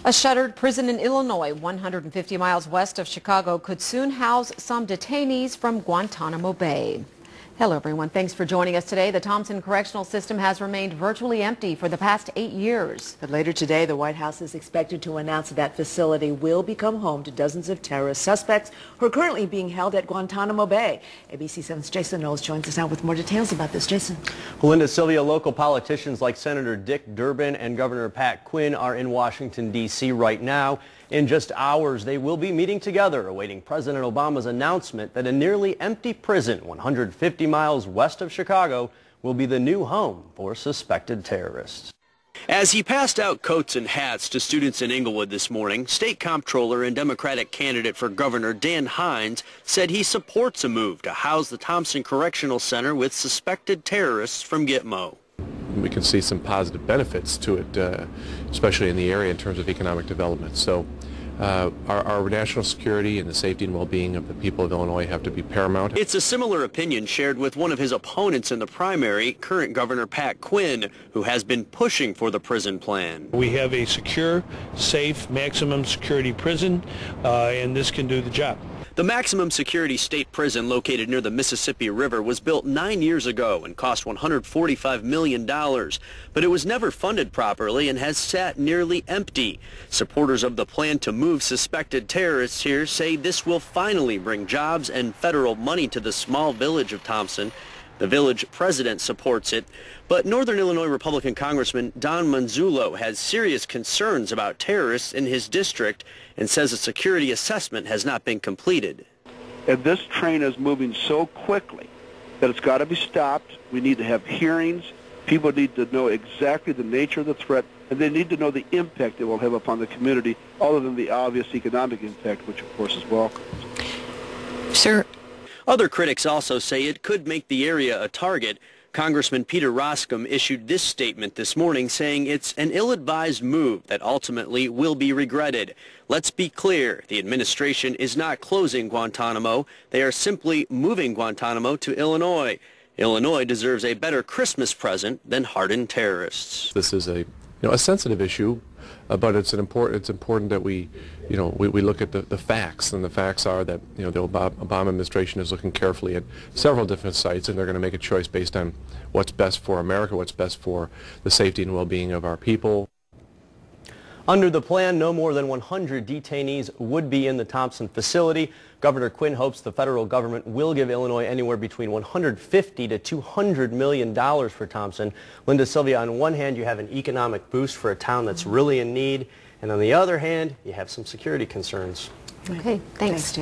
A shuttered prison in Illinois, 150 miles west of Chicago, could soon house some detainees from Guantanamo Bay. Hello, everyone. Thanks for joining us today. The Thomson Correctional System has remained virtually empty for the past 8 years. But later today, the White House is expected to announce that facility will become home to dozens of terrorist suspects who are currently being held at Guantanamo Bay. ABC 7's Jason Knowles joins us now with more details about this. Jason. Linda, Sylvia, local politicians like Senator Dick Durbin and Governor Pat Quinn are in Washington, D.C. right now. In just hours, they will be meeting together, awaiting President Obama's announcement that a nearly empty prison 150 miles west of Chicago will be the new home for suspected terrorists. As he passed out coats and hats to students in Inglewood this morning, State Comptroller and Democratic candidate for governor Dan Hines said he supports a move to house the Thomson Correctional Center with suspected terrorists from Gitmo. We can see some positive benefits to it, especially in the area in terms of economic development. So our national security and the safety and well-being of the people of Illinois have to be paramount. It's a similar opinion shared with one of his opponents in the primary, current Governor Pat Quinn, who has been pushing for the prison plan. We have a secure, safe, maximum security prison, and this can do the job. The maximum security state prison located near the Mississippi River was built 9 years ago and cost $145 million, but it was never funded properly and has sat nearly empty. Supporters of the plan to move suspected terrorists here say this will finally bring jobs and federal money to the small village of Thomson. The village president supports it, but Northern Illinois Republican Congressman Don Manzullo has serious concerns about terrorists in his district and says a security assessment has not been completed. And this train is moving so quickly that it's got to be stopped. We need to have hearings. People need to know exactly the nature of the threat, and they need to know the impact it will have upon the community, other than the obvious economic impact, which of course is welcome. Sir. Other critics also say it could make the area a target. Congressman Peter Roskam issued this statement this morning saying it's an ill-advised move that ultimately will be regretted. Let's be clear, the administration is not closing Guantanamo. They are simply moving Guantanamo to Illinois. Illinois deserves a better Christmas present than hardened terrorists. This is a sensitive issue, but it's important that we look at the facts, and the facts are that the Obama administration is looking carefully at several different sites, and they're going to make a choice based on what's best for America, what's best for the safety and well-being of our people. Under the plan, no more than 100 detainees would be in the Thomson facility. Governor Quinn hopes the federal government will give Illinois anywhere between $150 to $200 million for Thomson. Linda, Sylvia, on one hand, you have an economic boost for a town that's really in need, and on the other hand, you have some security concerns. Okay, thanks.